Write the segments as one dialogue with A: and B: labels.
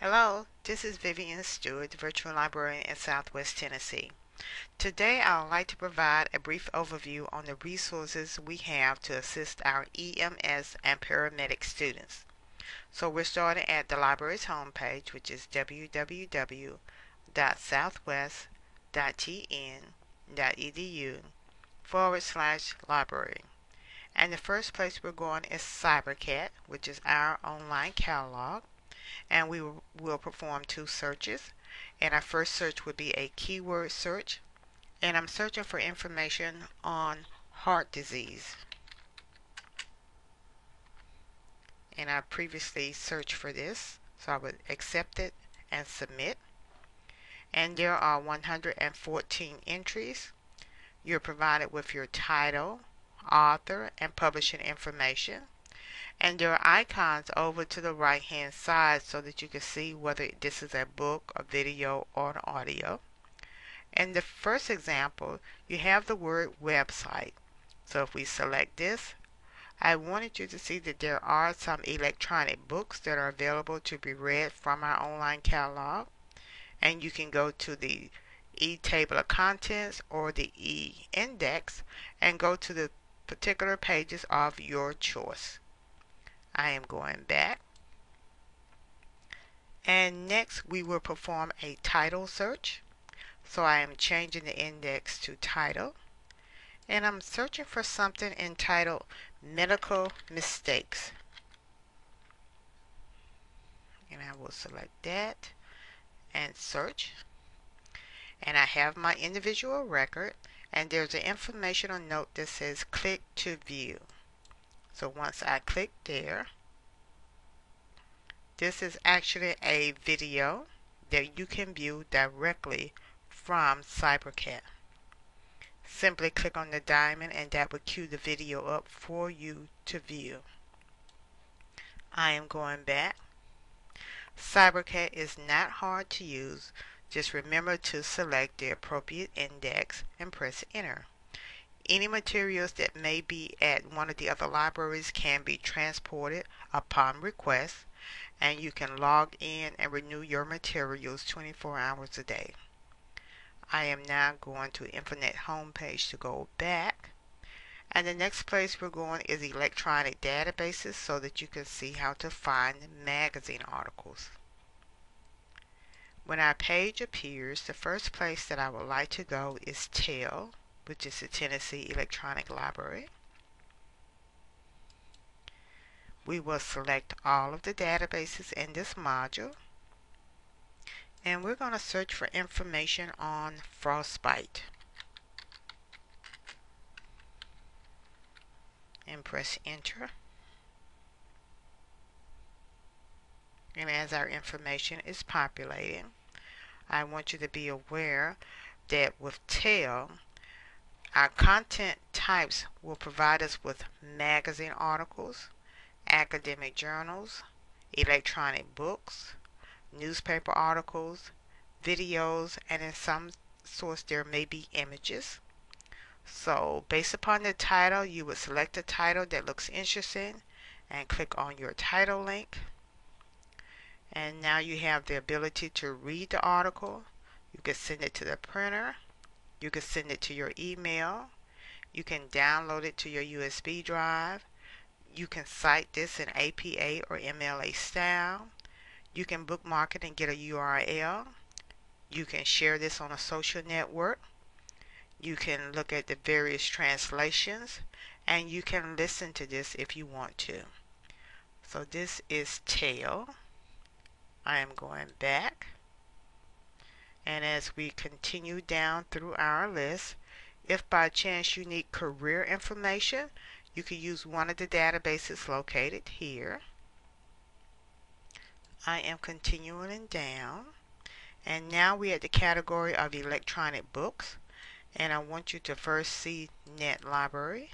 A: Hello, this is Vivian Stewart, Virtual Librarian in Southwest Tennessee. Today I would like to provide a brief overview on the resources we have to assist our EMS and paramedic students. So we're starting at the library's homepage, which is www.southwest.tn.edu/library. And the first place we're going is CyberCat, which is our online catalog. And we will perform two searches. And our first search would be a keyword search. And I'm searching for information on heart disease. And I previously searched for this, so I would accept it and submit. And there are 114 entries. You're provided with your title, author, and publishing information. And there are icons over to the right hand side so that you can see whether this is a book, a video, or an audio. In the first example, you have the word website. So if we select this, I wanted you to see that there are some electronic books that are available to be read from our online catalog. And you can go to the e-table of contents or the e-index and go to the particular pages of your choice. I am going back. And next we will perform a title search. So I am changing the index to title. And I'm searching for something entitled medical mistakes. And I will select that and search. And I have my individual record. And there's an informational note that says click to view. So once I click there, this is actually a video that you can view directly from CyberCat. Simply click on the diamond and that will cue the video up for you to view. I am going back. CyberCat is not hard to use. Just remember to select the appropriate index and press enter. Any materials that may be at one of the other libraries can be transported upon request, and you can log in and renew your materials 24 hours a day. I am now going to Infonet homepage to go back. And the next place we're going is electronic databases so that you can see how to find magazine articles. When our page appears, the first place that I would like to go is TEL, which is the Tennessee Electronic Library. We will select all of the databases in this module. And we're going to search for information on frostbite. And press enter. And as our information is populating, I want you to be aware that with TEL, our content types will provide us with magazine articles, academic journals, electronic books, newspaper articles, videos, and in some source there may be images. So based upon the title, you would select a title that looks interesting and click on your title link. And now you have the ability to read the article. You can send it to the printer. You can send it to your email. You can download it to your USB drive. You can cite this in APA or MLA style. You can bookmark it and get a URL. You can share this on a social network. You can look at the various translations. And you can listen to this if you want to. So this is TEL. I am going back. And as we continue down through our list, if by chance you need career information, you can use one of the databases located here. I am continuing down. And now we're at the category of electronic books. And I want you to first see Net Library.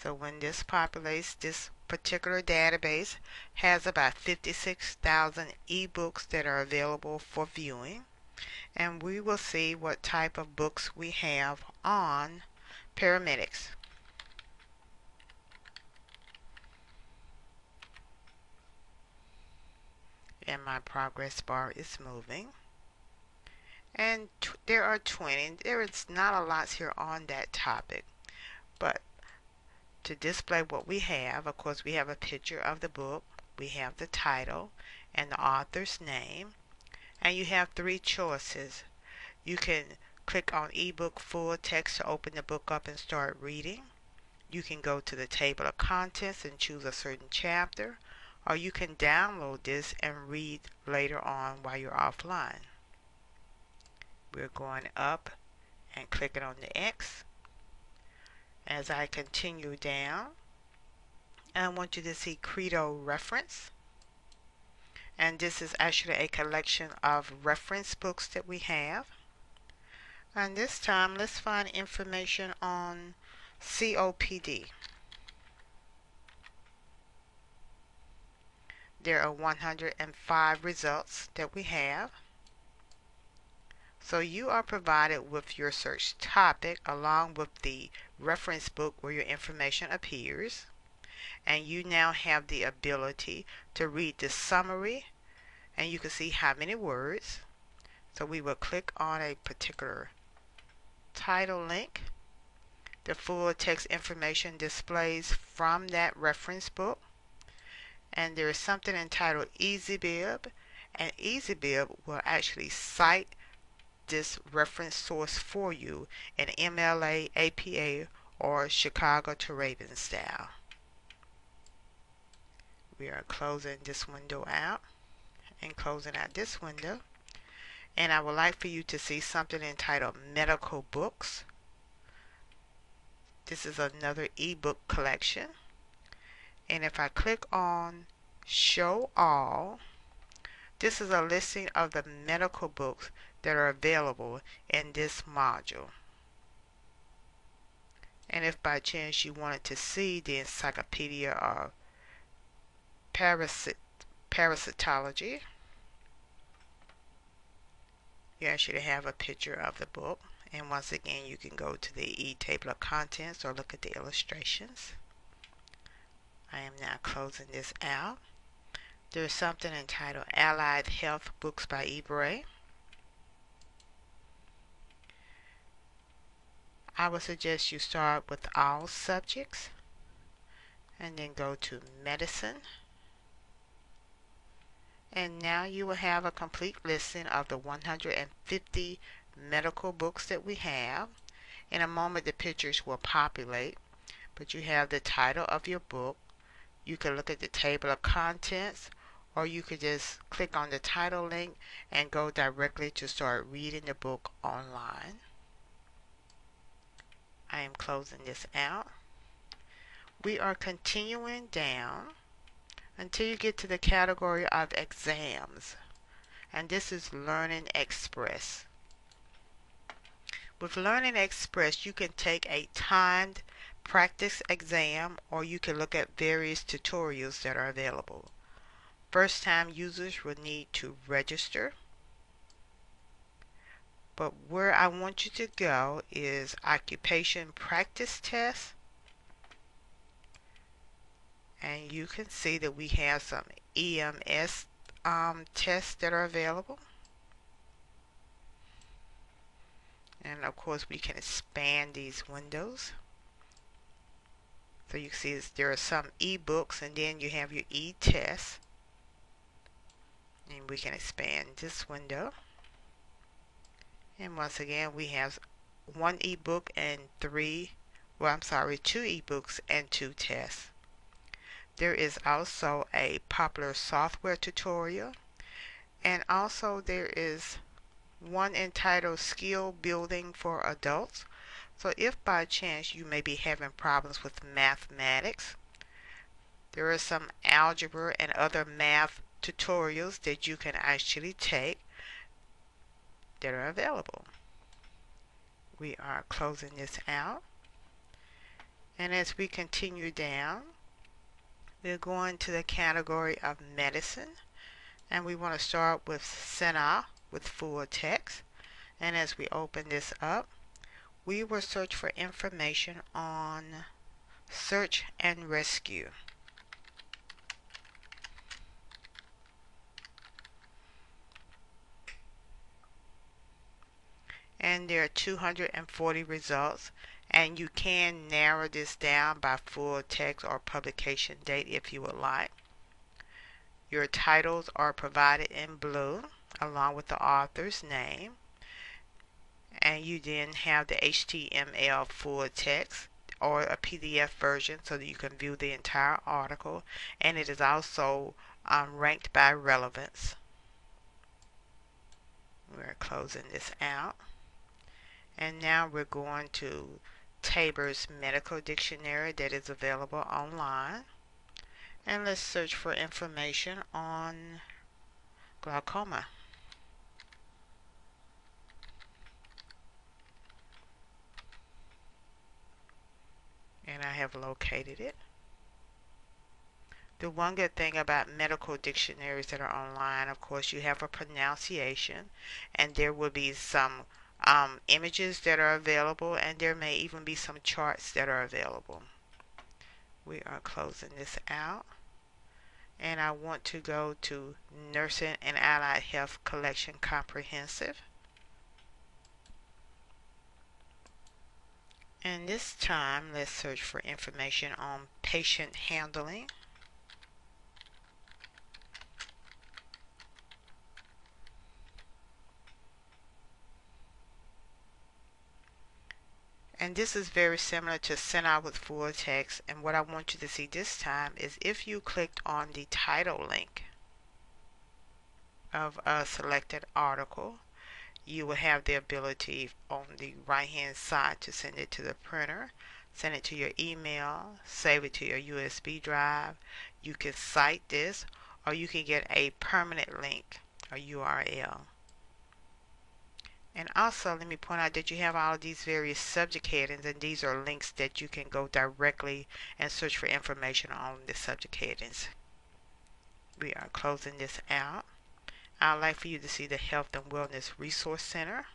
A: So when this populates, this particular database has about 56,000 ebooks that are available for viewing. And we will see what type of books we have on paramedics. and my progress bar is moving. And there are 20. There is not a lot here on that topic, but to display what we have, of course, we have a picture of the book, we have the title and the author's name, and you have three choices. You can click on ebook full text to open the book up and start reading. You can go to the table of contents and choose a certain chapter, or you can download this and read later on while you're offline. We're going up and clicking on the X. As I continue down, I want you to see Credo Reference. And this is actually a collection of reference books that we have. And this time, let's find information on COPD. There are 105 results that we have. So you are provided with your search topic along with the reference book where your information appears. And you now have the ability to read the summary, and you can see how many words. So we will click on a particular title link. The full text information displays from that reference book. And there is something entitled EasyBib, and EasyBib will actually cite this reference source for you in MLA, APA, or Chicago to Raven style. We are closing this window out and closing out this window. And I would like for you to see something entitled Medical Books. This is another ebook collection. And if I click on Show All, this is a listing of the medical books that are available in this module. And if by chance you wanted to see the Encyclopedia of Parasitology, you actually have a picture of the book. And once again, you can go to the e-table of contents or look at the illustrations. I am now closing this out. There's something entitled Allied Health Books by eBray. I would suggest you start with all subjects and then go to medicine. And now you will have a complete listing of the 150 medical books that we have. In a moment the pictures will populate, but you have the title of your book. You can look at the table of contents, or you could just click on the title link and go directly to start reading the book online. I am closing this out. We are continuing down until you get to the category of exams, and this is Learning Express. With Learning Express, you can take a timed practice exam, or you can look at various tutorials that are available. First time users will need to register, but where I want you to go is Occupation Practice Test. And you can see that we have some EMS tests that are available. And of course we can expand these windows. So you can see there are some e-books, and then you have your e-tests. And we can expand this window. And once again we have one e-book and two e-books and 2 tests. There is also a popular software tutorial, and also there is one entitled Skill Building for Adults. So if by chance you may be having problems with mathematics, there are some algebra and other math tutorials that you can actually take that are available. We are closing this out, and as we continue down, we're going to the category of medicine, and we want to start with Senna with full text. And as we open this up, we will search for information on search and rescue. and there are 240 results, and you can narrow this down by full text or publication date if you would like. Your titles are provided in blue along with the author's name, and you then have the HTML full text or a PDF version so that you can view the entire article, and it is also ranked by relevance. We're closing this out, and now we're going to Tabor's Medical Dictionary that is available online, and let's search for information on glaucoma. And I have located it. The one good thing about medical dictionaries that are online, of course, you have a pronunciation, and there will be some images that are available, and there may even be some charts that are available. We are closing this out, and I want to go to Nursing and Allied Health Collection Comprehensive. And this time, let's search for information on patient handling. And this is very similar to Send Out with Full Text. And what I want you to see this time is if you clicked on the title link of a selected article, you will have the ability on the right hand side to send it to the printer, send it to your email, save it to your USB drive. You can cite this, or you can get a permanent link, a URL. And also, let me point out that you have all of these various subject headings, and these are links that you can go directly and search for information on the subject headings. We are closing this out. I'd like for you to see the Health and Wellness Resource Center.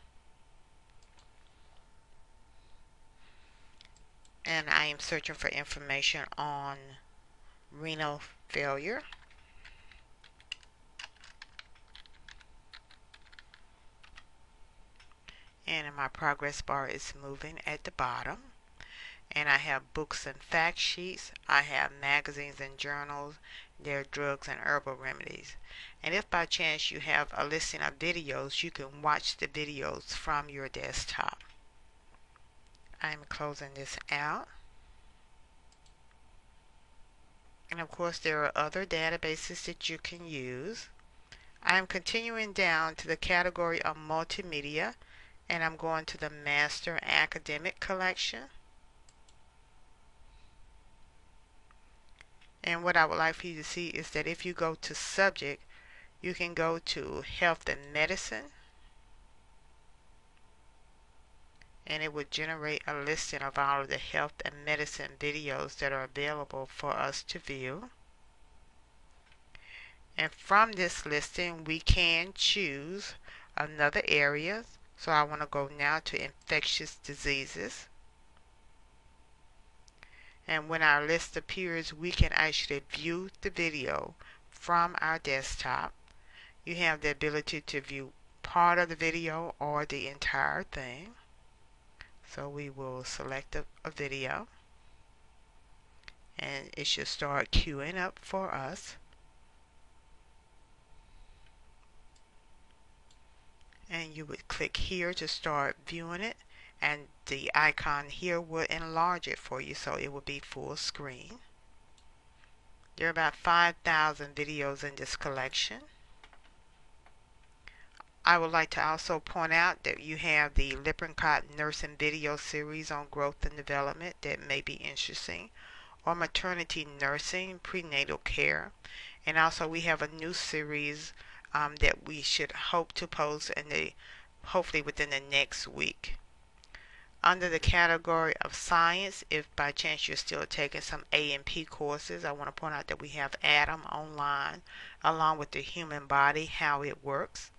A: And I am searching for information on renal failure. And my progress bar is moving at the bottom. And I have books and fact sheets. I have magazines and journals. There are drugs and herbal remedies. And if by chance you have a listing of videos, you can watch the videos from your desktop. I'm closing this out. And of course, there are other databases that you can use. I'm continuing down to the category of multimedia, and I'm going to the Master Academic Collection. And what I would like for you to see is that if you go to subject, you can go to Health and Medicine, and it would generate a listing of all of the health and medicine videos that are available for us to view. And from this listing, we can choose another area. So I want to go now to infectious diseases. And when our list appears, we can actually view the video from our desktop. You have the ability to view part of the video or the entire thing. So we will select a video, and it should start queuing up for us. And you would click here to start viewing it, and the icon here will enlarge it for you so it will be full screen. There are about 5,000 videos in this collection. I would like to also point out that you have the Lippincott Nursing video series on growth and development that may be interesting, or maternity nursing, prenatal care, and also we have a new series that we should hope to post hopefully within the next week. Under the category of science, if by chance you're still taking some A&P courses, I want to point out that we have ADAM online along with the human body, how it works.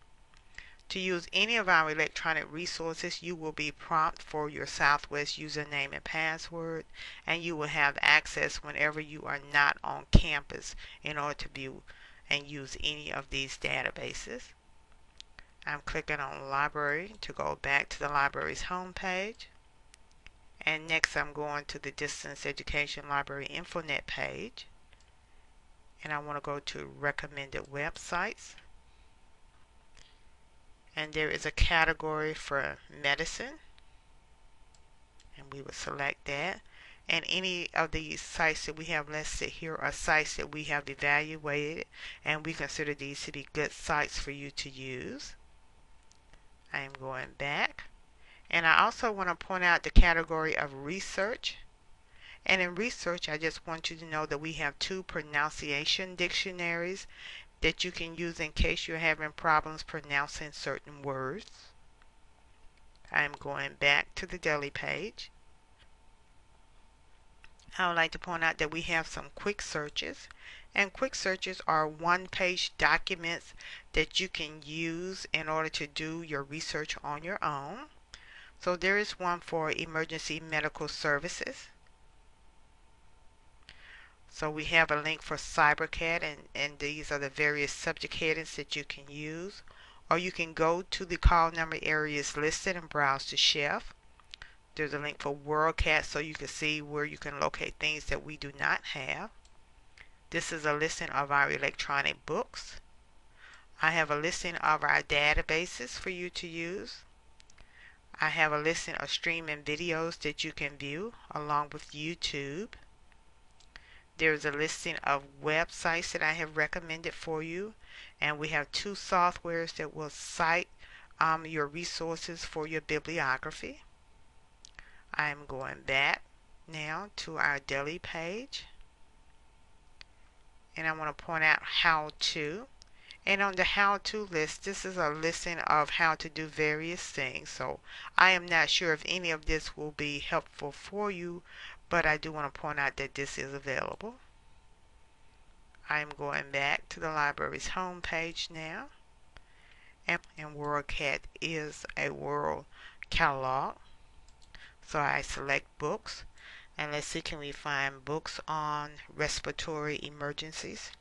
A: To use any of our electronic resources, you will be prompted for your Southwest username and password, and you will have access whenever you are not on campus in order to view and use any of these databases. I'm clicking on library to go back to the library's home page. And next I'm going to the Distance Education Library Infonet page. And I want to go to recommended websites. And there is a category for medicine. And we would select that. And any of these sites that we have listed here are sites that we have evaluated and we consider these to be good sites for you to use. I am going back. And I also want to point out the category of research. And in research, I just want you to know that we have 2 pronunciation dictionaries that you can use in case you're having problems pronouncing certain words. I'm going back to the Delhi page. I would like to point out that we have some quick searches. And quick searches are one-page documents that you can use in order to do your research on your own. So there is one for emergency medical services. So we have a link for CyberCAT, and these are the various subject headings that you can use. Or you can go to the call number areas listed and browse to Chef. There's a link for WorldCat so you can see where you can locate things that we do not have. This is a listing of our electronic books. I have a listing of our databases for you to use. I have a listing of streaming videos that you can view along with YouTube. There's a listing of websites that I have recommended for you, and we have 2 softwares that will cite your resources for your bibliography. I'm going back now to our Delhi page, and I want to point out how to. And on the how to list, this is a listing of how to do various things. So I am not sure if any of this will be helpful for you, but I do want to point out that this is available. I am going back to the library's home page now. And WorldCat is a world catalog. So I select books. And let's see, can we find books on respiratory emergencies?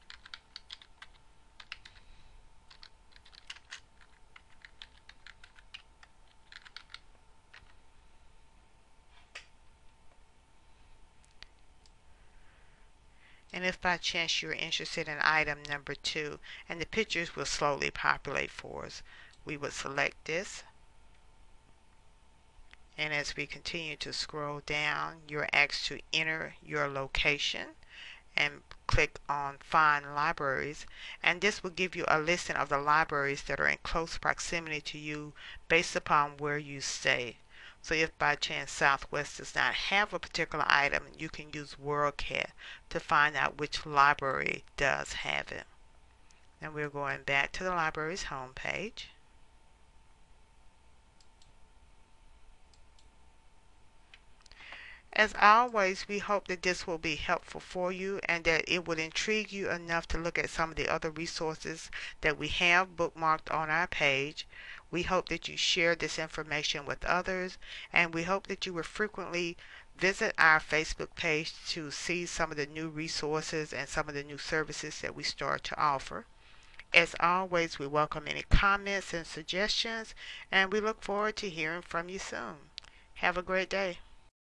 A: And if by chance you're interested in item number 2, and the pictures will slowly populate for us, we would select this. And as we continue to scroll down, you're asked to enter your location and click on Find Libraries. And this will give you a listing of the libraries that are in close proximity to you based upon where you stay. So if by chance Southwest does not have a particular item, you can use WorldCat to find out which library does have it. And we're going back to the library's home page. As always, we hope that this will be helpful for you and that it would intrigue you enough to look at some of the other resources that we have bookmarked on our page. We hope that you share this information with others, and we hope that you will frequently visit our Facebook page to see some of the new resources and some of the new services that we start to offer. As always, we welcome any comments and suggestions, and we look forward to hearing from you soon. Have a great day.